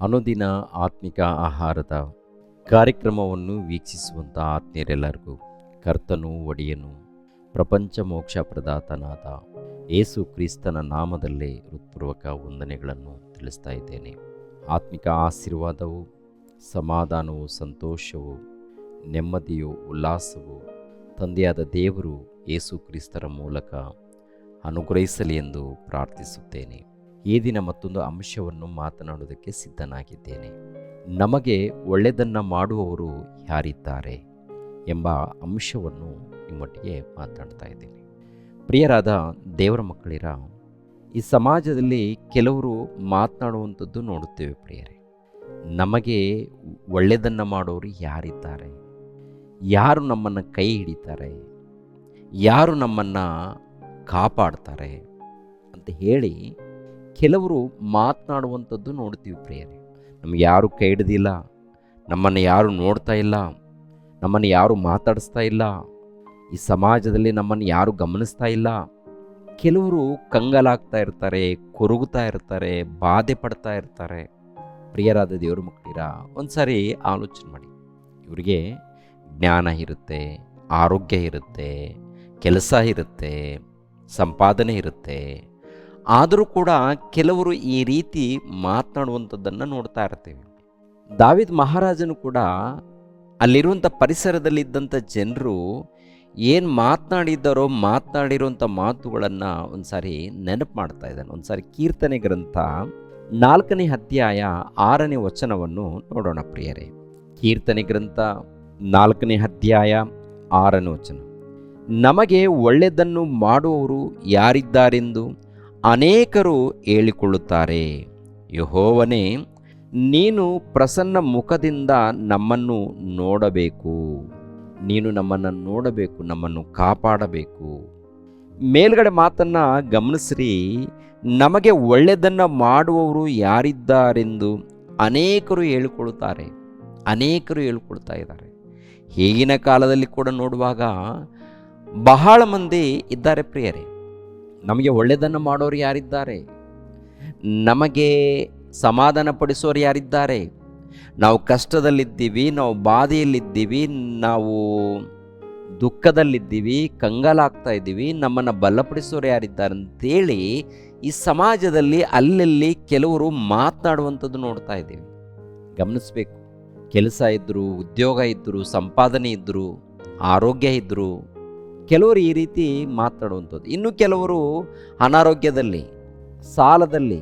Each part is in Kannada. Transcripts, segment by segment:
ಅನುದಿನ ಆತ್ಮಿಕ ಆಹಾರದ ಕಾರ್ಯಕ್ರಮವನ್ನು ವೀಕ್ಷಿಸುವಂಥ ಆತ್ಮೀಯರೆಲ್ಲರಿಗೂ ಕರ್ತನು ಒಡೆಯನು ಪ್ರಪಂಚ ಮೋಕ್ಷ ಪ್ರದಾತನಾದ ಯೇಸು ಕ್ರಿಸ್ತನ ನಾಮದಲ್ಲೇ ಹೃತ್ಪೂರ್ವಕ ವಂದನೆಗಳನ್ನು ತಿಳಿಸ್ತಾ ಇದ್ದೇನೆ. ಆತ್ಮಿಕ ಆಶೀರ್ವಾದವು, ಸಮಾಧಾನವು, ಸಂತೋಷವು, ನೆಮ್ಮದಿಯು, ಉಲ್ಲಾಸವು ತಂದೆಯಾದ ದೇವರು ಯೇಸು ಕ್ರಿಸ್ತರ ಮೂಲಕ ಅನುಗ್ರಹಿಸಲಿ ಎಂದು ಪ್ರಾರ್ಥಿಸುತ್ತೇನೆ. ಈ ದಿನ ಮತ್ತೊಂದು ಅಂಶವನ್ನು ಮಾತನಾಡುವುದಕ್ಕೆ ಸಿದ್ಧನಾಗಿದ್ದೇನೆ. ನಮಗೆ ಒಳ್ಳೆಯದನ್ನು ಮಾಡುವವರು ಯಾರಿದ್ದಾರೆ ಎಂಬ ಅಂಶವನ್ನು ನಿಮ್ಮೊಟ್ಟಿಗೆ ಮಾತನಾಡ್ತಾ ಇದ್ದೀನಿ. ಪ್ರಿಯರಾದ ದೇವರ ಮಕ್ಕಳಿರ, ಈ ಸಮಾಜದಲ್ಲಿ ಕೆಲವರು ಮಾತನಾಡುವಂಥದ್ದು ನೋಡುತ್ತೇವೆ ಪ್ರಿಯರೇ. ನಮಗೆ ಒಳ್ಳೆಯದನ್ನು ಮಾಡೋರು ಯಾರಿದ್ದಾರೆ, ಯಾರು ನಮ್ಮನ್ನು ಕೈ ಹಿಡಿತಾರೆ, ಯಾರು ನಮ್ಮನ್ನು ಕಾಪಾಡ್ತಾರೆ ಅಂತ ಹೇಳಿ ಕೆಲವರು ಮಾತನಾಡುವಂಥದ್ದು ನೋಡ್ತೀವಿ ಪ್ರಿಯರೇ. ನಮ್ಗೆ ಯಾರು ಕೈ ಹಿಡ್ದಿಲ್ಲ, ನಮ್ಮನ್ನು ಯಾರು ನೋಡ್ತಾ ಇಲ್ಲ, ನಮ್ಮನ್ನು ಯಾರು ಮಾತಾಡಿಸ್ತಾ ಇಲ್ಲ, ಈ ಸಮಾಜದಲ್ಲಿ ನಮ್ಮನ್ನು ಯಾರು ಗಮನಿಸ್ತಾ ಇಲ್ಲ. ಕೆಲವರು ಕಂಗಾಲಾಗ್ತಾ ಇರ್ತಾರೆ, ಕೊರಗುತ್ತಾ ಇರ್ತಾರೆ, ಬಾಧೆ ಪಡ್ತಾ ಇರ್ತಾರೆ. ಪ್ರಿಯರಾದ ದೇವರ ಮಕ್ಕಳಿರ, ಒಂದು ಸಾರಿ ಆಲೋಚನೆ ಮಾಡಿ. ಇವರಿಗೆ ಜ್ಞಾನ ಇರುತ್ತೆ, ಆರೋಗ್ಯ ಇರುತ್ತೆ, ಕೆಲಸ ಇರುತ್ತೆ, ಸಂಪಾದನೆ ಇರುತ್ತೆ. ಆದರೂ ಕೂಡ ಕೆಲವರು ಈ ರೀತಿ ಮಾತನಾಡುವಂಥದ್ದನ್ನು ನೋಡ್ತಾ ಇರ್ತೀವಿ. ದಾವೀದ ಮಹಾರಾಜನು ಕೂಡ ಅಲ್ಲಿರುವಂಥ ಪರಿಸರದಲ್ಲಿದ್ದಂಥ ಜನರು ಏನು ಮಾತನಾಡಿದ್ದಾರೋ ಮಾತನಾಡಿರುವಂಥ ಮಾತುಗಳನ್ನು ಒಂದು ಸಾರಿ ನೆನಪು ಮಾಡ್ತಾ ಇದ್ದಾನೆ. ಒಂದು ಸಾರಿ ಕೀರ್ತನೆ ಗ್ರಂಥ 4ನೇ ಅಧ್ಯಾಯ 6ನೇ ವಚನವನ್ನು ನೋಡೋಣ ಪ್ರಿಯರೇ. ಕೀರ್ತನೆ ಗ್ರಂಥ 4ನೇ ಅಧ್ಯಾಯ 6ನೇ ವಚನ. ನಮಗೆ ಒಳ್ಳೆಯದನ್ನು ಮಾಡುವವರು ಯಾರಿದ್ದಾರೆಂದು ಅನೇಕರು ಹೇಳಿಕೊಳ್ಳುತ್ತಾರೆ. ಯೆಹೋವನೇ, ನೀನು ಪ್ರಸನ್ನ ಮುಖದಿಂದ ನಮ್ಮನ್ನು ನೋಡಬೇಕು. ನೀನು ನಮ್ಮನ್ನು ನೋಡಬೇಕು, ನಮ್ಮನ್ನು ಕಾಪಾಡಬೇಕು. ಮೇಲ್ಗಡೆ ಮಾತನ್ನು ಗಮನಿಸ್ರಿ. ನಮಗೆ ಒಳ್ಳೆಯದನ್ನು ಮಾಡುವವರು ಯಾರಿದ್ದಾರೆಂದು ಅನೇಕರು ಹೇಳಿಕೊಳ್ಳುತ್ತಾರೆ. ಅನೇಕರು ಹೇಳ್ಕೊಳ್ತಾ ಇದ್ದಾರೆ. ಈಗಿನ ಕಾಲದಲ್ಲಿ ಕೂಡ ನೋಡುವಾಗ ಬಹಳ ಮಂದಿ ಇದ್ದಾರೆ ಪ್ರಿಯರೇ. ನಮಗೆ ಒಳ್ಳೆಯದನ್ನು ಮಾಡೋರು ಯಾರಿದ್ದಾರೆ, ನಮಗೆ ಸಮಾಧಾನ ಪಡಿಸೋರು ಯಾರಿದ್ದಾರೆ, ನಾವು ಕಷ್ಟದಲ್ಲಿದ್ದೀವಿ, ನಾವು ಬಾಧೆಯಲ್ಲಿದ್ದೀವಿ, ನಾವು ದುಃಖದಲ್ಲಿದ್ದೀವಿ, ಕಂಗಾಲಾಗ್ತಾ ಇದ್ದೀವಿ, ನಮ್ಮನ್ನು ಬಲಪಡಿಸೋರು ಯಾರಿದ್ದಾರೆ ಅಂತೇಳಿ ಈ ಸಮಾಜದಲ್ಲಿ ಅಲ್ಲಲ್ಲಿ ಕೆಲವರು ಮಾತನಾಡುವಂಥದ್ದು ನೋಡ್ತಾ ಇದ್ದೀವಿ. ಗಮನಿಸಬೇಕು. ಕೆಲಸ ಇದ್ದರು, ಉದ್ಯೋಗ ಇದ್ದರು, ಸಂಪಾದನೆ ಇದ್ದರು, ಆರೋಗ್ಯ ಇದ್ದರು, ಕೆಲವರು ಈ ರೀತಿ ಮಾತನಾಡುವಂಥದ್ದು. ಇನ್ನು ಕೆಲವರು ಅನಾರೋಗ್ಯದಲ್ಲಿ, ಸಾಲದಲ್ಲಿ,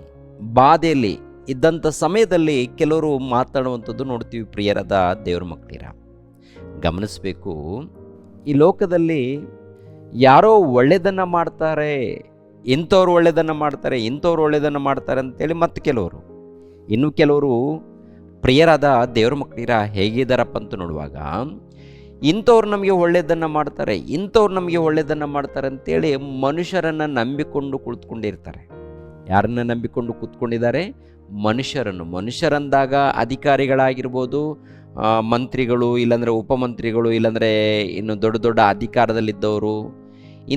ಬಾಧೆಯಲ್ಲಿ ಇದ್ದಂಥ ಸಮಯದಲ್ಲಿ ಕೆಲವರು ಮಾತನಾಡುವಂಥದ್ದು ನೋಡ್ತೀವಿ ಪ್ರಿಯರಾದ ದೇವರ ಮಕ್ಕಳಿರ. ಗಮನಿಸಬೇಕು. ಈ ಲೋಕದಲ್ಲಿ ಯಾರೋ ಒಳ್ಳೆಯದನ್ನು ಮಾಡ್ತಾರೆ, ಇಂಥವ್ರು ಒಳ್ಳೆಯದನ್ನು ಮಾಡ್ತಾರೆ, ಇಂಥವ್ರು ಒಳ್ಳೆಯದನ್ನು ಮಾಡ್ತಾರೆ ಅಂತೇಳಿ ಮತ್ತೆ ಕೆಲವರು. ಇನ್ನು ಕೆಲವರು ಪ್ರಿಯರಾದ ದೇವರ ಮಕ್ಕಳಿರ ಹೇಗಿದ್ದಾರಪ್ಪ ಅಂತ ನೋಡುವಾಗ, ಇಂಥವ್ರು ನಮಗೆ ಒಳ್ಳೆಯದನ್ನು ಮಾಡ್ತಾರೆ, ಇಂಥವ್ರು ನಮಗೆ ಒಳ್ಳೆಯದನ್ನು ಮಾಡ್ತಾರೆ ಅಂತೇಳಿ ಮನುಷ್ಯರನ್ನು ನಂಬಿಕೊಂಡು ಕುಳಿತುಕೊಂಡಿರ್ತಾರೆ. ಯಾರನ್ನು ನಂಬಿಕೊಂಡು ಕೂತ್ಕೊಂಡಿದ್ದಾರೆ? ಮನುಷ್ಯರನ್ನು. ಮನುಷ್ಯರಂದಾಗ ಅಧಿಕಾರಿಗಳಾಗಿರ್ಬೋದು, ಮಂತ್ರಿಗಳು, ಇಲ್ಲಾಂದರೆ ಉಪಮಂತ್ರಿಗಳು, ಇಲ್ಲಾಂದರೆ ಇನ್ನು ದೊಡ್ಡ ದೊಡ್ಡ ಅಧಿಕಾರದಲ್ಲಿದ್ದವರು,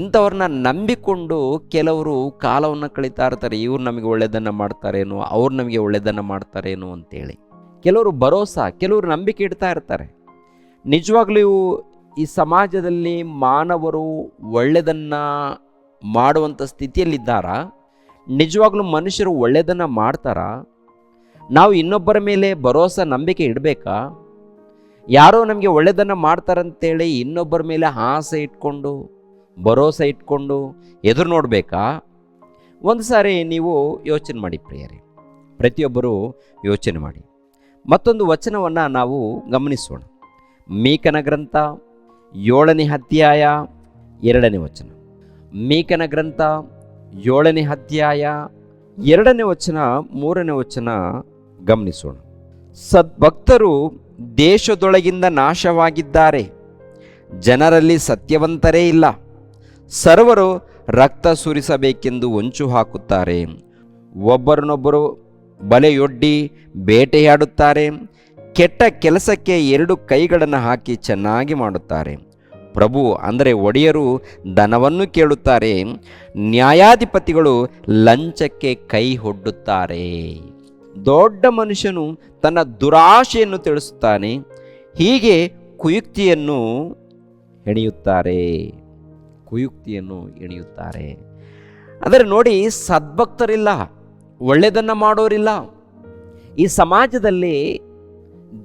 ಇಂಥವ್ರನ್ನ ನಂಬಿಕೊಂಡು ಕೆಲವರು ಕಾಲವನ್ನು ಕಳೀತಾ ಇರ್ತಾರೆ. ಇವ್ರು ನಮಗೆ ಒಳ್ಳೆಯದನ್ನು ಮಾಡ್ತಾರೇನೋ, ಅವ್ರು ನಮಗೆ ಒಳ್ಳೆಯದನ್ನು ಮಾಡ್ತಾರೇನೋ ಅಂತೇಳಿ ಕೆಲವರು ಭರೋಸಾ, ಕೆಲವರು ನಂಬಿಕೆ ಇಡ್ತಾ ಇರ್ತಾರೆ. ನಿಜವಾಗ್ಲೂ ಈ ಸಮಾಜದಲ್ಲಿ ಮಾನವರು ಒಳ್ಳೆಯದನ್ನು ಮಾಡುವಂಥ ಸ್ಥಿತಿಯಲ್ಲಿದ್ದಾರಾ? ನಿಜವಾಗ್ಲೂ ಮನುಷ್ಯರು ಒಳ್ಳೆಯದನ್ನು ಮಾಡ್ತಾರಾ? ನಾವು ಇನ್ನೊಬ್ಬರ ಮೇಲೆ ಭರೋಸಾ, ನಂಬಿಕೆ ಇಡಬೇಕಾ? ಯಾರೋ ನಮಗೆ ಒಳ್ಳೆಯದನ್ನು ಮಾಡ್ತಾರಂತೇಳಿ ಇನ್ನೊಬ್ಬರ ಮೇಲೆ ಆಸೆ ಇಟ್ಕೊಂಡು, ಭರೋಸಾ ಇಟ್ಕೊಂಡು ಎದುರು ನೋಡಬೇಕಾ? ಒಂದು ಸಾರಿ ನೀವು ಯೋಚನೆ ಮಾಡಿ ಪ್ರಿಯರೇ. ಪ್ರತಿಯೊಬ್ಬರೂ ಯೋಚನೆ ಮಾಡಿ. ಮತ್ತೊಂದು ವಚನವನ್ನು ನಾವು ಗಮನಿಸೋಣ. ಮೀಕನ ಗ್ರಂಥ 7ನೇ ಅಧ್ಯಾಯ 2ನೇ ವಚನ. ಮೀಕನ ಗ್ರಂಥ 7ನೇ ಅಧ್ಯಾಯ 2ನೇ ವಚನ, 3ನೇ ವಚನ ಗಮನಿಸೋಣ. ಸದ್ಭಕ್ತರು ದೇಶದೊಳಗಿಂದ ನಾಶವಾಗಿದ್ದಾರೆ, ಜನರಲ್ಲಿ ಸತ್ಯವಂತರೇ ಇಲ್ಲ. ಸರ್ವರು ರಕ್ತ ಸುರಿಸಬೇಕೆಂದು ಹೊಂಚು ಹಾಕುತ್ತಾರೆ, ಒಬ್ಬರನ್ನೊಬ್ಬರು ಬಲೆಯೊಡ್ಡಿ ಬೇಟೆಯಾಡುತ್ತಾರೆ. ಕೆಟ್ಟ ಕೆಲಸಕ್ಕೆ 2 ಕೈಗಳನ್ನು ಹಾಕಿ ಚೆನ್ನಾಗಿ ಮಾಡುತ್ತಾರೆ. ಪ್ರಭು ಅಂದರೆ ಒಡೆಯರು ಧನವನ್ನು ಕೇಳುತ್ತಾರೆ, ನ್ಯಾಯಾಧಿಪತಿಗಳು ಲಂಚಕ್ಕೆ ಕೈ ಒಡ್ಡುತ್ತಾರೆ. ದೊಡ್ಡ ಮನುಷ್ಯನು ತನ್ನ ದುರಾಶೆಯನ್ನು ತಿಳಿಸುತ್ತಾನೆ, ಹೀಗೆ ಕುಯುಕ್ತಿಯನ್ನು ಹೆಣೆಯುತ್ತಾರೆ. ಆದರೆ ನೋಡಿ, ಸದ್ಭಕ್ತರಿಲ್ಲ, ಒಳ್ಳೆಯದನ್ನು ಮಾಡೋರಿಲ್ಲ. ಈ ಸಮಾಜದಲ್ಲಿ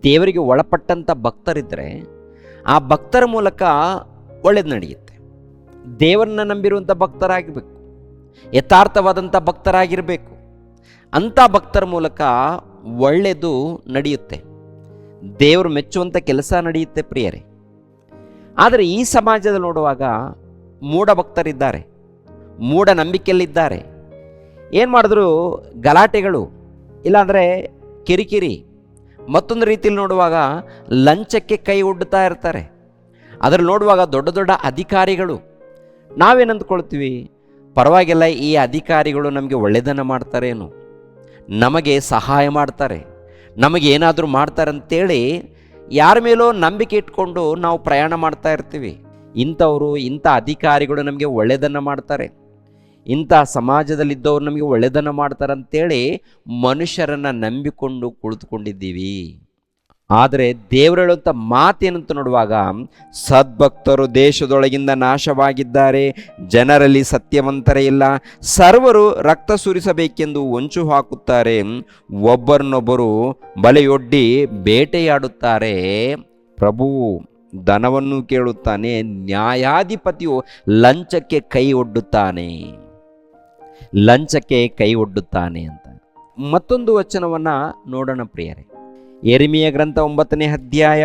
ದೇವರಿಗೆ ಒಳಪಟ್ಟಂಥ ಭಕ್ತರಿದ್ದರೆ ಆ ಭಕ್ತರ ಮೂಲಕ ಒಳ್ಳೇದು ನಡೆಯುತ್ತೆ. ದೇವರನ್ನ ನಂಬಿರುವಂಥ ಭಕ್ತರಾಗಿರಬೇಕು, ಯಥಾರ್ಥವಾದಂಥ ಭಕ್ತರಾಗಿರಬೇಕು. ಅಂಥ ಭಕ್ತರ ಮೂಲಕ ಒಳ್ಳೆಯದು ನಡೆಯುತ್ತೆ, ದೇವರು ಮೆಚ್ಚುವಂಥ ಕೆಲಸ ನಡೆಯುತ್ತೆ ಪ್ರಿಯರೇ. ಆದರೆ ಈ ಸಮಾಜದಲ್ಲಿ ನೋಡುವಾಗ ಮೂಢ ಭಕ್ತರಿದ್ದಾರೆ, ಮೂಢನಂಬಿಕೆಯಲ್ಲಿದ್ದಾರೆ. ಏನು ಮಾಡಿದ್ರು ಗಲಾಟೆಗಳು, ಇಲ್ಲಾಂದರೆ ಕಿರಿಕಿರಿ, ಮತ್ತೊಂದು ರೀತಿಯಲ್ಲಿ ನೋಡುವಾಗ ಲಂಚಕ್ಕೆ ಕೈ ಒಡ್ಡುತ್ತಾ ಇರ್ತಾರೆ. ಅದರಲ್ಲಿ ನೋಡುವಾಗ ದೊಡ್ಡ ದೊಡ್ಡ ಅಧಿಕಾರಿಗಳು, ನಾವೇನಂದ್ಕೊಳ್ತೀವಿ, ಪರವಾಗಿಲ್ಲ, ಈ ಅಧಿಕಾರಿಗಳು ನಮಗೆ ಒಳ್ಳೆಯದನ್ನು ಮಾಡ್ತಾರೇನು, ನಮಗೆ ಸಹಾಯ ಮಾಡ್ತಾರೆ, ನಮಗೇನಾದರೂ ಮಾಡ್ತಾರೆ ಅಂತೇಳಿ ಯಾರ ಮೇಲೋ ನಂಬಿಕೆ ಇಟ್ಕೊಂಡು ನಾವು ಪ್ರಯಾಣ ಮಾಡ್ತಾ ಇರ್ತೀವಿ. ಇಂಥ ಅಧಿಕಾರಿಗಳು ನಮಗೆ ಒಳ್ಳೆಯದನ್ನು ಮಾಡ್ತಾರೆ, ಇಂಥ ಸಮಾಜದಲ್ಲಿದ್ದವರು ನಮಗೆ ಒಳ್ಳೆಯದನ್ನು ಮಾಡ್ತಾರೆ ಅಂತೇಳಿ ಮನುಷ್ಯರನ್ನು ನಂಬಿಕೊಂಡು ಕುಳಿತುಕೊಂಡಿದ್ದೀವಿ. ಆದರೆ ದೇವರು ಹೇಳುವಂಥ ಮಾತೇನಂತ ನೋಡುವಾಗ, ಸದ್ಭಕ್ತರು ದೇಶದೊಳಗಿಂದ ನಾಶವಾಗಿದ್ದಾರೆ, ಜನರಲ್ಲಿ ಸತ್ಯವಂತರೇ ಇಲ್ಲ, ಸರ್ವರು ರಕ್ತ ಸುರಿಸಬೇಕೆಂದು ಹೊಂಚು ಹಾಕುತ್ತಾರೆ, ಒಬ್ಬರನ್ನೊಬ್ಬರು ಬಲೆಯೊಡ್ಡಿ ಬೇಟೆಯಾಡುತ್ತಾರೆ. ಪ್ರಭುವು ಧನವನ್ನು ಕೇಳುತ್ತಾನೆ, ನ್ಯಾಯಾಧಿಪತಿಯು ಲಂಚಕ್ಕೆ ಕೈ ಒಡ್ಡುತ್ತಾನೆ ಅಂತ. ಮತ್ತೊಂದು ವಚನವನ್ನು ನೋಡೋಣ ಪ್ರಿಯರೇ. ಯೆರೆಮೀಯ ಗ್ರಂಥ 9ನೇ ಅಧ್ಯಾಯ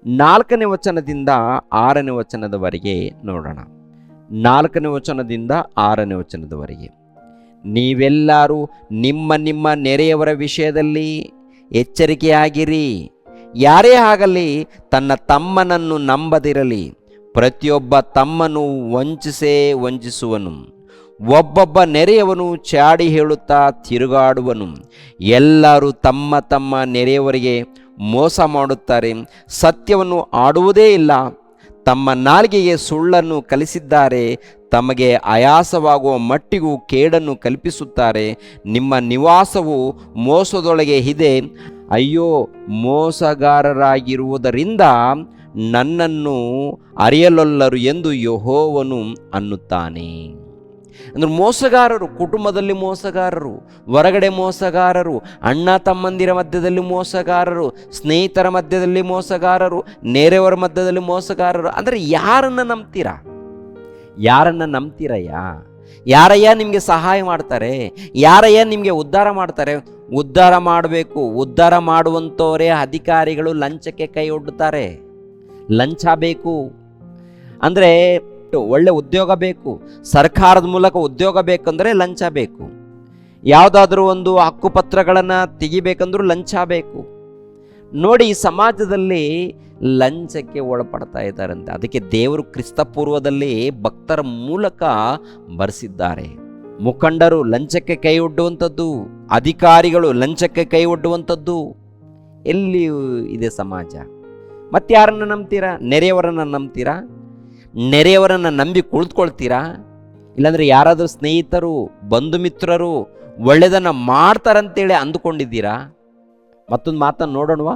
4ನೇ ವಚನದಿಂದ 6ನೇ ವಚನದವರೆಗೆ ನೋಡೋಣ. 4ನೇ ವಚನದಿಂದ 6ನೇ ವಚನದವರೆಗೆ. ನೀವೆಲ್ಲರೂ ನಿಮ್ಮ ನಿಮ್ಮ ನೆರೆಯವರ ವಿಷಯದಲ್ಲಿ ಎಚ್ಚರಿಕೆಯಾಗಿರಿ. ಯಾರೇ ಆಗಲಿ ತನ್ನ ತಮ್ಮನನ್ನು ನಂಬದಿರಲಿ, ಪ್ರತಿಯೊಬ್ಬ ತಮ್ಮನು ವಂಚಿಸುವನು. ಒಬ್ಬೊಬ್ಬ ನೆರೆಯವನು ಚಾಡಿ ಹೇಳುತ್ತಾ ತಿರುಗಾಡುವನು. ಎಲ್ಲರೂ ತಮ್ಮ ತಮ್ಮ ನೆರೆಯವರಿಗೆ ಮೋಸ ಮಾಡುತ್ತಾರೆ, ಸತ್ಯವನ್ನು ಆಡುವುದೇ ಇಲ್ಲ. ತಮ್ಮ ನಾಲಿಗೆಗೆ ಸುಳ್ಳನ್ನು ಕಲಿಸಿದ್ದಾರೆ, ತಮಗೆ ಆಯಾಸವಾಗುವ ಮಟ್ಟಿಗೂ ಕೇಡನ್ನು ಕಲ್ಪಿಸುತ್ತಾರೆ. ನಿಮ್ಮ ನಿವಾಸವು ಮೋಸದೊಳಗೆ ಇದೆ. ಅಯ್ಯೋ, ಮೋಸಗಾರರಾಗಿರುವುದರಿಂದ ನನ್ನನ್ನು ಅರಿಯಲೊಲ್ಲರು ಎಂದು ಯೆಹೋವನು ಅನ್ನುತ್ತಾನೆ. ಅಂದರೆ ಮೋಸಗಾರರು, ಕುಟುಂಬದಲ್ಲಿ ಮೋಸಗಾರರು, ಹೊರಗಡೆ ಮೋಸಗಾರರು, ಅಣ್ಣ ತಮ್ಮಂದಿರ ಮಧ್ಯದಲ್ಲಿ ಮೋಸಗಾರರು, ಸ್ನೇಹಿತರ ಮಧ್ಯದಲ್ಲಿ ಮೋಸಗಾರರು, ನೆರೆಯವರ ಮಧ್ಯದಲ್ಲಿ ಮೋಸಗಾರರು. ಅಂದರೆ ಯಾರನ್ನು ನಂಬ್ತೀರಯ್ಯ? ಯಾರಯ್ಯ ನಿಮಗೆ ಸಹಾಯ ಮಾಡ್ತಾರೆ? ಯಾರಯ್ಯ ನಿಮಗೆ ಉದ್ಧಾರ ಮಾಡ್ತಾರೆ? ಉದ್ಧಾರ ಮಾಡಬೇಕು, ಉದ್ಧಾರ ಮಾಡುವಂಥವರೇ ಅಧಿಕಾರಿಗಳು ಲಂಚಕ್ಕೆ ಕೈ ಒಡ್ಡುತ್ತಾರೆ. ಲಂಚ ಬೇಕು ಅಂದರೆ ಒಳ್ಳೆ ಉದ್ಯೋಗ ಬೇಕು, ಸರ್ಕಾರದ ಮೂಲಕ ಉದ್ಯೋಗ ಬೇಕಂದರೆ ಲಂಚ ಬೇಕು. ಯಾವುದಾದ್ರೂ ಒಂದು ಹಕ್ಕುಪತ್ರಗಳನ್ನು ತೆಗಿಬೇಕಂದ್ರೂ ಲಂಚ ಬೇಕು. ನೋಡಿ, ಈ ಸಮಾಜದಲ್ಲಿ ಲಂಚಕ್ಕೆ ಒಳಪಡ್ತಾ ಇದ್ದಾರಂತೆ. ಅದಕ್ಕೆ ದೇವರು ಕ್ರಿಸ್ತಪೂರ್ವದಲ್ಲಿ ಭಕ್ತರ ಮೂಲಕ ಬರೆಸಿದ್ದಾರೆ. ಮುಖಂಡರು ಲಂಚಕ್ಕೆ ಕೈ ಒಡ್ಡುವಂಥದ್ದು, ಅಧಿಕಾರಿಗಳು ಲಂಚಕ್ಕೆ ಕೈ ಒಡ್ಡುವಂಥದ್ದು ಎಲ್ಲಿ ಇದೆ ಸಮಾಜ? ಮತ್ತಾರನ್ನು ನಂಬ್ತೀರಾ? ನೆರೆಯವರನ್ನು ನಂಬ್ತೀರಾ? ನೆರೆಯವರನ್ನು ನಂಬಿ ಕುಳಿತುಕೊಳ್ತೀರಾ? ಇಲ್ಲಾಂದರೆ ಯಾರಾದರೂ ಸ್ನೇಹಿತರು, ಬಂಧು ಮಿತ್ರರು ಒಳ್ಳೆಯದನ್ನು ಮಾಡ್ತಾರಂತೇಳಿ ಅಂದುಕೊಂಡಿದ್ದೀರಾ? ಮತ್ತೊಂದು ಮಾತನ್ನು ನೋಡೋಣವಾ?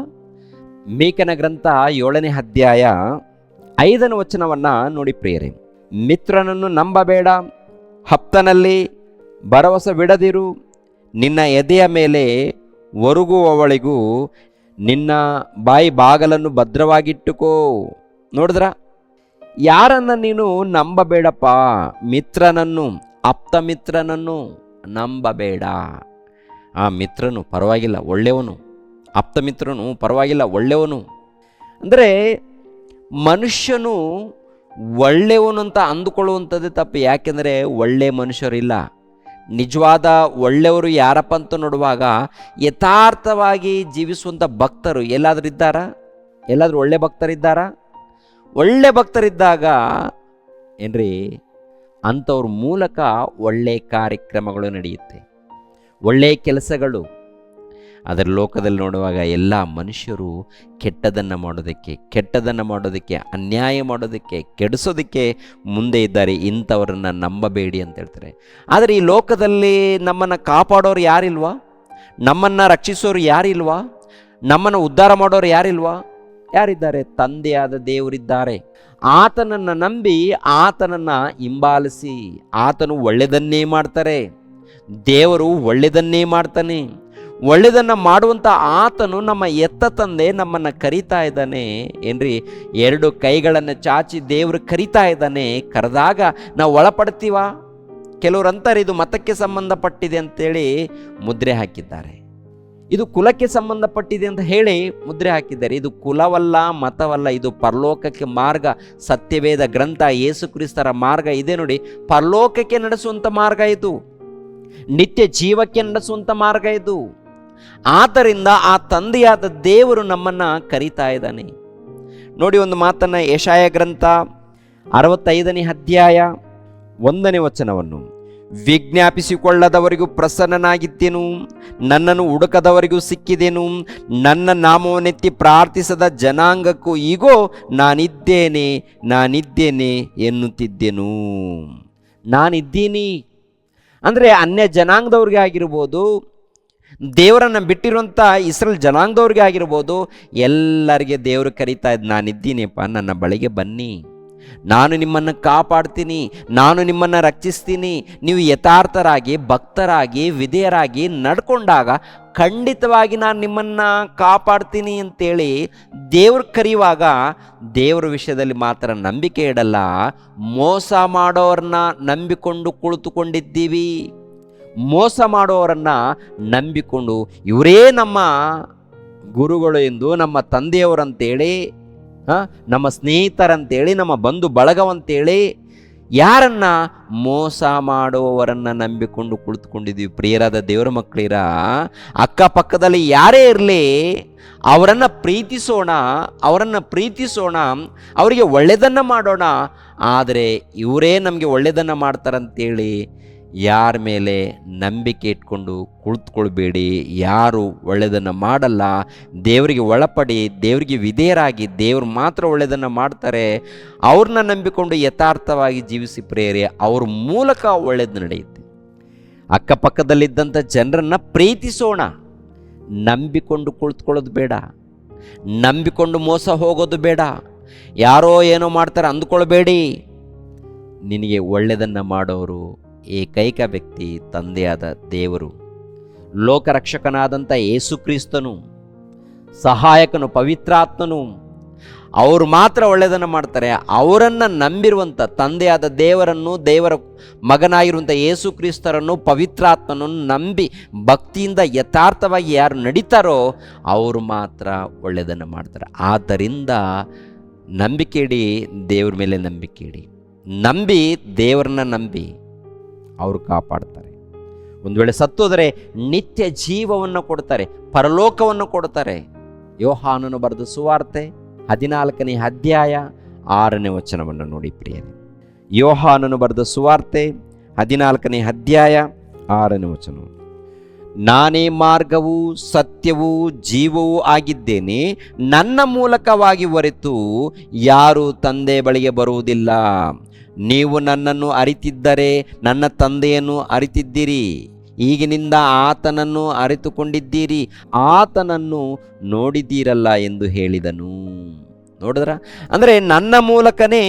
ಮೀಕನ ಗ್ರಂಥ 7ನೇ ಅಧ್ಯಾಯ 5ನೇ ವಚನವನ್ನು ನೋಡಿ ಪ್ರಿಯರೇ. ಮಿತ್ರನನ್ನು ನಂಬಬೇಡ, ಹಪ್ತನಲ್ಲಿ ಭರವಸೆ ಬಿಡದಿರು, ನಿನ್ನ ಎದೆಯ ಮೇಲೆ ಒರಗುವವಳಿಗೂ ನಿನ್ನ ಬಾಯಿ ಬಾಗಲನ್ನು ಭದ್ರವಾಗಿಟ್ಟುಕೋ. ನೋಡಿದ್ರ, ಯಾರನ್ನ ನೀನು ನಂಬಬೇಡಪ್ಪ? ಮಿತ್ರನನ್ನು, ಆಪ್ತ ಮಿತ್ರನನ್ನು ನಂಬಬೇಡ. ಆ ಮಿತ್ರನು ಪರವಾಗಿಲ್ಲ ಒಳ್ಳೆಯವನು, ಆಪ್ತ ಮಿತ್ರನು ಪರವಾಗಿಲ್ಲ ಒಳ್ಳೆಯವನು. ಅಂದರೆ ಮನುಷ್ಯನು ಒಳ್ಳೆಯವನು ಅಂತ ಅಂದುಕೊಳ್ಳುವಂಥದ್ದೇ ತಪ್ಪು. ಯಾಕೆಂದರೆ ಒಳ್ಳೆಯ ಮನುಷ್ಯರಿಲ್ಲ. ನಿಜವಾದ ಒಳ್ಳೆಯವರು ಯಾರಪ್ಪ ಅಂತ ನೋಡುವಾಗ ಯಥಾರ್ಥವಾಗಿ ಜೀವಿಸುವಂಥ ಭಕ್ತರು ಎಲ್ಲಾದರೂ ಇದ್ದಾರಾ? ಎಲ್ಲಾದರೂ ಒಳ್ಳೆ ಭಕ್ತರಿದ್ದಾರಾ? ಒಳ್ಳೆ ಭಕ್ತರಿದ್ದಾಗ ಏನ್ರಿ, ಅಂಥವ್ರ ಮೂಲಕ ಒಳ್ಳೆಯ ಕಾರ್ಯಕ್ರಮಗಳು ನಡೆಯುತ್ತೆ, ಒಳ್ಳೆಯ ಕೆಲಸಗಳು. ಅದರ ಲೋಕದಲ್ಲಿ ನೋಡುವಾಗ ಎಲ್ಲ ಮನುಷ್ಯರು ಕೆಟ್ಟದನ್ನು ಮಾಡೋದಕ್ಕೆ, ಅನ್ಯಾಯ ಮಾಡೋದಕ್ಕೆ, ಕೆಡಿಸೋದಕ್ಕೆ ಮುಂದೆ ಇದ್ದಾರೆ. ಇಂಥವ್ರನ್ನ ನಂಬಬೇಡಿ ಅಂತ ಹೇಳ್ತಾರೆ. ಆದರೆ ಈ ಲೋಕದಲ್ಲಿ ನಮ್ಮನ್ನು ಕಾಪಾಡೋರು ಯಾರಿಲ್ವಾ? ನಮ್ಮನ್ನು ರಕ್ಷಿಸೋರು ಯಾರಿಲ್ವಾ? ನಮ್ಮನ್ನು ಉದ್ಧಾರ ಮಾಡೋರು ಯಾರಿಲ್ವಾ? ಯಾರಿದ್ದಾರೆ? ತಂದೆಯಾದ ದೇವರಿದ್ದಾರೆ. ಆತನನ್ನು ನಂಬಿ ಆತನನ್ನು ಹಿಂಬಾಲಿಸಿ. ಆತನು ಒಳ್ಳೆಯದನ್ನೇ ಮಾಡ್ತಾರೆ. ದೇವರು ಒಳ್ಳೆಯದನ್ನೇ ಮಾಡ್ತಾನೆ. ಒಳ್ಳೆಯದನ್ನು ಮಾಡುವಂಥ ಆತನು ನಮ್ಮ ಎತ್ತ ತಂದೆ ನಮ್ಮನ್ನು ಕರಿತಾ ಇದ್ದಾನೆ ಏನ್ರಿ. 2 ಕೈಗಳನ್ನು ಚಾಚಿ ದೇವರು ಕರಿತಾ ಇದ್ದಾನೆ. ಕರೆದಾಗ ನಾವು ಒಳಪಡ್ತೀವ? ಕೆಲವರು ಅಂತಾರೆ ಇದು ಮತಕ್ಕೆ ಸಂಬಂಧಪಟ್ಟಿದೆ ಅಂತೇಳಿ ಮುದ್ರೆ ಹಾಕಿದ್ದಾರೆ. ಇದು ಕುಲಕ್ಕೆ ಸಂಬಂಧಪಟ್ಟಿದೆ ಅಂತ ಹೇಳಿ ಮುದ್ರೆ ಹಾಕಿದ್ದಾರೆ. ಇದು ಕುಲವಲ್ಲ, ಮತವಲ್ಲ, ಇದು ಪರಲೋಕಕ್ಕೆ ಮಾರ್ಗ. ಸತ್ಯವೇದ ಗ್ರಂಥ ಯೇಸು ಕ್ರಿಸ್ತರ ಮಾರ್ಗ ಇದೆ ನೋಡಿ. ಪರಲೋಕಕ್ಕೆ ನಡೆಸುವಂಥ ಮಾರ್ಗ ಇದು. ನಿತ್ಯ ಜೀವಕ್ಕೆ ನಡೆಸುವಂಥ ಮಾರ್ಗ ಇದು. ಆದ್ದರಿಂದ ಆ ತಂದೆಯಾದ ದೇವರು ನಮ್ಮನ್ನು ಕರೀತಾ ಇದ್ದಾನೆ ನೋಡಿ. ಒಂದು ಮಾತನ್ನು ಯೆಶಾಯ ಗ್ರಂಥ 65ನೇ ಅಧ್ಯಾಯ 1ನೇ ವಚನವನ್ನು, ವಿಜ್ಞಾಪಿಸಿಕೊಳ್ಳದವರಿಗೂ ಪ್ರಸನ್ನನಾಗಿದ್ದೆನು, ನನ್ನನ್ನು ಹುಡುಕದವರಿಗೂ ಸಿಕ್ಕಿದೆನು, ನನ್ನ ನಾಮವನ್ನೆತ್ತಿ ಪ್ರಾರ್ಥಿಸದ ಜನಾಂಗಕ್ಕೂ ಈಗೋ ನಾನಿದ್ದೇನೆ ನಾನಿದ್ದೇನೆ ಎನ್ನುತ್ತಿದ್ದೆನು. ನಾನಿದ್ದೀನಿ ಅಂದರೆ ಅನ್ಯ ಜನಾಂಗದವ್ರಿಗೆ ಆಗಿರ್ಬೋದು, ದೇವರನ್ನು ಬಿಟ್ಟಿರುವಂಥ ಇಸ್ರೇಲ್ ಜನಾಂಗದವ್ರಿಗೆ ಆಗಿರ್ಬೋದು, ಎಲ್ಲರಿಗೆ ದೇವರು ಕರೀತಾ ಇದ್ದು, ನಾನಿದ್ದೀನಿಪ್ಪ, ನನ್ನ ಬಳಿಗೆ ಬನ್ನಿ, ನಾನು ನಿಮ್ಮನ್ನು ಕಾಪಾಡ್ತೀನಿ, ನಾನು ನಿಮ್ಮನ್ನು ರಕ್ಷಿಸ್ತೀನಿ. ನೀವು ಯಥಾರ್ಥರಾಗಿ ಭಕ್ತರಾಗಿ ವಿಧೇಯರಾಗಿ ನಡ್ಕೊಂಡಾಗ ಖಂಡಿತವಾಗಿ ನಾನು ನಿಮ್ಮನ್ನು ಕಾಪಾಡ್ತೀನಿ ಅಂತೇಳಿ ದೇವ್ರು ಕರೆಯುವಾಗ ದೇವರ ವಿಷಯದಲ್ಲಿ ಮಾತ್ರ ನಂಬಿಕೆ ಇಡಲ್ಲ, ಮೋಸ ಮಾಡೋರನ್ನ ನಂಬಿಕೊಂಡು ಕುಳಿತುಕೊಂಡಿದ್ದೀವಿ. ಮೋಸ ಮಾಡೋರನ್ನು ನಂಬಿಕೊಂಡು ಇವರೇ ನಮ್ಮ ಗುರುಗಳು ಎಂದು, ನಮ್ಮ ತಂದೆಯವರಂತೇಳಿ, ನಮ್ಮ ಸ್ನೇಹಿತರಂತೇಳಿ, ನಮ್ಮ ಬಂಧು ಬಳಗವಂತೇಳಿ ಯಾರನ್ನ ಮೋಸ ಮಾಡುವವರನ್ನು ನಂಬಿಕೊಂಡು ಕುಳಿತುಕೊಂಡಿದ್ದೀವಿ. ಪ್ರಿಯರಾದ ದೇವರ ಮಕ್ಕಳಿರ, ಅಕ್ಕಪಕ್ಕದಲ್ಲಿ ಯಾರೇ ಇರಲಿ ಅವರನ್ನು ಪ್ರೀತಿಸೋಣ, ಅವರಿಗೆ ಒಳ್ಳೆಯದನ್ನು ಮಾಡೋಣ. ಆದರೆ ಇವರೇ ನಮಗೆ ಒಳ್ಳೆಯದನ್ನು ಮಾಡ್ತಾರಂತೇಳಿ ಯಾರ ಮೇಲೆ ನಂಬಿಕೆ ಇಟ್ಕೊಂಡು ಕುಳಿತುಕೊಳ್ಬೇಡಿ. ಯಾರು ಒಳ್ಳೆಯದನ್ನು ಮಾಡಲ್ಲ, ದೇವರಿಗೆ ಒಳಪಡಿ, ದೇವರಿಗೆ ವಿಧೇಯರಾಗಿ, ದೇವರು ಮಾತ್ರ ಒಳ್ಳೆಯದನ್ನು ಮಾಡ್ತಾರೆ. ಅವ್ರನ್ನ ನಂಬಿಕೊಂಡು ಯಥಾರ್ಥವಾಗಿ ಜೀವಿಸಿ ಪ್ರೇರೆ, ಅವ್ರ ಮೂಲಕ ಒಳ್ಳೆಯದು ನಡೆಯುತ್ತೆ. ಅಕ್ಕಪಕ್ಕದಲ್ಲಿದ್ದಂಥ ಜನರನ್ನು ಪ್ರೀತಿಸೋಣ. ನಂಬಿಕೊಂಡು ಕುಳಿತುಕೊಳ್ಳೋದು ಬೇಡ, ನಂಬಿಕೊಂಡು ಮೋಸ ಹೋಗೋದು ಬೇಡ, ಯಾರೋ ಏನೋ ಮಾಡ್ತಾರೆ ಅಂದ್ಕೊಳ್ಬೇಡಿ. ನಿನಗೆ ಒಳ್ಳೆಯದನ್ನು ಮಾಡೋರು ಏಕೈಕ ವ್ಯಕ್ತಿ ತಂದೆಯಾದ ದೇವರು, ಲೋಕರಕ್ಷಕನಾದಂಥ ಯೇಸು ಕ್ರಿಸ್ತನು, ಸಹಾಯಕನು ಪವಿತ್ರಾತ್ಮನು. ಅವರು ಮಾತ್ರ ಒಳ್ಳೆಯದನ್ನು ಮಾಡ್ತಾರೆ. ಅವರನ್ನು ನಂಬಿರುವಂಥ ತಂದೆಯಾದ ದೇವರನ್ನು, ದೇವರ ಮಗನಾಗಿರುವಂಥ ಯೇಸು ಕ್ರಿಸ್ತರನ್ನು, ಪವಿತ್ರಾತ್ಮನನ್ನು ನಂಬಿ ಭಕ್ತಿಯಿಂದ ಯಥಾರ್ಥವಾಗಿ ಯಾರು ನಡೀತಾರೋ ಅವರು ಮಾತ್ರ ಒಳ್ಳೆಯದನ್ನು ಮಾಡ್ತಾರೆ. ಆದ್ದರಿಂದ ನಂಬಿಕೆ ಇಡಿ, ದೇವ್ರ ಮೇಲೆ ನಂಬಿಕೆ ಇಡಿ. ನಂಬಿ ದೇವರನ್ನ ನಂಬಿ ಅವರು ಕಾಪಾಡ್ತಾರೆ. ಒಂದು ವೇಳೆ ಸತ್ತೋದರೆ ನಿತ್ಯ ಜೀವವನ್ನು ಕೊಡ್ತಾರೆ, ಪರಲೋಕವನ್ನು ಕೊಡ್ತಾರೆ. ಯೋಹಾನನು ಬರೆದ ಸುವಾರ್ತೆ 14ನೇ ಅಧ್ಯಾಯ 6ನೇ ವಚನವನ್ನು ನೋಡಿ ಪ್ರಿಯರೇ. ಯೋಹಾನನು ಬರೆದ ಸುವಾರ್ತೆ 14ನೇ ಅಧ್ಯಾಯ 6ನೇ ವಚನ, ನಾನೇ ಮಾರ್ಗವೂ ಸತ್ಯವೂ ಜೀವವೂ ಆಗಿದ್ದೇನೆ, ನನ್ನ ಮೂಲಕವಾಗಿ ಹೊರತು ಯಾರೂ ತಂದೆ ಬಳಿಗೆ ಬರುವುದಿಲ್ಲ. ನೀವು ನನ್ನನ್ನು ಅರಿತಿದ್ದರೆ ನನ್ನ ತಂದೆಯನ್ನು ಅರಿತಿದ್ದೀರಿ. ಈಗಿನಿಂದ ಆತನನ್ನು ಅರಿತುಕೊಂಡಿದ್ದೀರಿ, ಆತನನ್ನು ನೋಡಿದ್ದೀರಲ್ಲ ಎಂದು ಹೇಳಿದನು. ನೋಡಿದ್ರ? ಅಂದರೆ ನನ್ನ ಮೂಲಕನೇ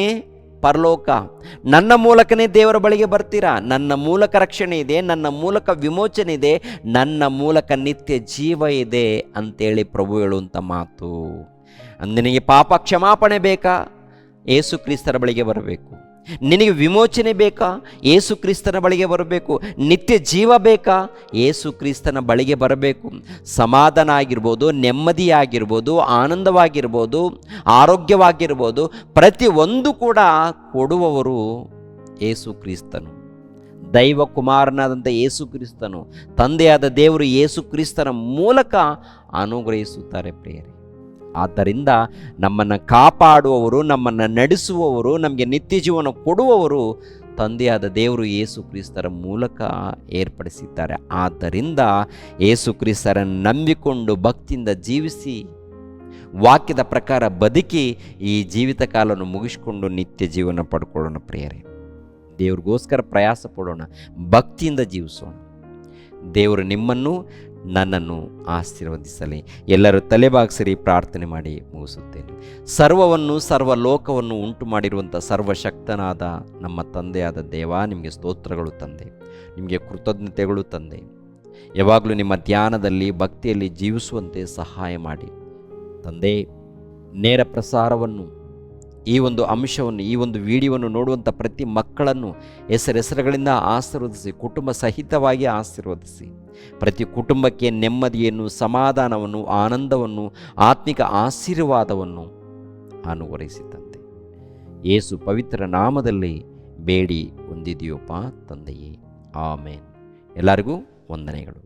ಪರಲೋಕ, ನನ್ನ ಮೂಲಕನೇ ದೇವರ ಬಳಿಗೆ ಬರ್ತೀರಾ. ನನ್ನ ಮೂಲಕ ರಕ್ಷಣೆ ಇದೆ, ನನ್ನ ಮೂಲಕ ವಿಮೋಚನೆ ಇದೆ, ನನ್ನ ಮೂಲಕ ನಿತ್ಯ ಜೀವ ಇದೆ ಅಂತೇಳಿ ಪ್ರಭು ಹೇಳುವಂಥ ಮಾತು. ನಿನಗೆ ಪಾಪ ಕ್ಷಮಾಪಣೆ ಬೇಕಾ? ಯೇಸು ಕ್ರಿಸ್ತರ ಬಳಿಗೆ ಬರಬೇಕು. ನಿನಗೆ ವಿಮೋಚನೆ ಬೇಕಾ? ಯೇಸು ಕ್ರಿಸ್ತನ ಬಳಿಗೆ ಬರಬೇಕು. ನಿತ್ಯ ಜೀವ ಬೇಕಾ? ಯೇಸು ಕ್ರಿಸ್ತನ ಬಳಿಗೆ ಬರಬೇಕು. ಸಮಾಧಾನ ಆಗಿರ್ಬೋದು, ನೆಮ್ಮದಿಯಾಗಿರ್ಬೋದು, ಆನಂದವಾಗಿರ್ಬೋದು, ಆರೋಗ್ಯವಾಗಿರ್ಬೋದು, ಪ್ರತಿಯೊಂದು ಕೂಡ ಕೊಡುವವರು ಯೇಸು ಕ್ರಿಸ್ತನು. ದೈವ ಕುಮಾರನಾದಂಥ ಯೇಸು ಕ್ರಿಸ್ತನು, ತಂದೆಯಾದ ದೇವರು ಯೇಸು ಕ್ರಿಸ್ತನ ಮೂಲಕ ಅನುಗ್ರಹಿಸುತ್ತಾರೆ ಪ್ರಿಯರೇ. ಆದ್ದರಿಂದ ನಮ್ಮನ್ನು ಕಾಪಾಡುವವರು, ನಮ್ಮನ್ನು ನಡೆಸುವವರು, ನಮಗೆ ನಿತ್ಯ ಜೀವನ ಕೊಡುವವರು ತಂದೆಯಾದ ದೇವರು ಯೇಸು ಕ್ರಿಸ್ತರ ಮೂಲಕ ಏರ್ಪಡಿಸಿದ್ದಾರೆ. ಆದ್ದರಿಂದ ಯೇಸು ಕ್ರಿಸ್ತರನ್ನು ನಂಬಿಕೊಂಡು ಭಕ್ತಿಯಿಂದ ಜೀವಿಸಿ, ವಾಕ್ಯದ ಪ್ರಕಾರ ಬದುಕಿ ಈ ಜೀವಿತ ಕಾಲವನ್ನು ಮುಗಿಸಿಕೊಂಡು ನಿತ್ಯ ಜೀವನ ಪಡ್ಕೊಳ್ಳೋಣ ಪ್ರಿಯರೇ. ದೇವ್ರಿಗೋಸ್ಕರ ಪ್ರಯಾಸ ಪಡೋಣ, ಭಕ್ತಿಯಿಂದ ಜೀವಿಸೋಣ. ದೇವರು ನಿಮ್ಮನ್ನು ನನ್ನನ್ನು ಆಶೀರ್ವದಿಸಲಿ. ಎಲ್ಲರೂ ತಲೆಬಾಗಿಸಿರಿ, ಪ್ರಾರ್ಥನೆ ಮಾಡಿ ಮುಗಿಸುತ್ತೇನೆ. ಸರ್ವವನ್ನು ಸರ್ವಲೋಕವನ್ನು ಉಂಟು ಮಾಡಿರುವಂಥ ಸರ್ವಶಕ್ತನಾದ ನಮ್ಮ ತಂದೆಯಾದ ದೇವ, ನಿಮಗೆ ಸ್ತೋತ್ರಗಳು ತಂದೆ, ನಿಮಗೆ ಕೃತಜ್ಞತೆಗಳು ತಂದೆ. ಯಾವಾಗಲೂ ನಿಮ್ಮ ಧ್ಯಾನದಲ್ಲಿ ಭಕ್ತಿಯಲ್ಲಿ ಜೀವಿಸುವಂತೆ ಸಹಾಯ ಮಾಡಿ ತಂದೆ. ನೇರ ಪ್ರಸಾರವನ್ನು, ಈ ಒಂದು ಅಂಶವನ್ನು, ಈ ಒಂದು ವಿಡಿಯೋವನ್ನು ನೋಡುವಂಥ ಪ್ರತಿ ಮಕ್ಕಳನ್ನು ಹೆಸರುಗಳಿಂದ ಆಶೀರ್ವದಿಸಿ, ಕುಟುಂಬ ಸಹಿತವಾಗಿ ಆಶೀರ್ವದಿಸಿ. ಪ್ರತಿ ಕುಟುಂಬಕ್ಕೆ ನೆಮ್ಮದಿಯನ್ನು, ಸಮಾಧಾನವನ್ನು, ಆನಂದವನ್ನು, ಆತ್ಮಿಕ ಆಶೀರ್ವಾದವನ್ನು ಅನುಗ್ರಹಿಸಿದಂತೆ ಯೇಸು ಪವಿತ್ರ ನಾಮದಲ್ಲಿ ಬೇಡಿ ಹೊಂದಿದೆಯೋಪ್ಪ ತಂದೆಯೇ, ಆಮೇನ್. ಎಲ್ಲರಿಗೂ ವಂದನೆಗಳು.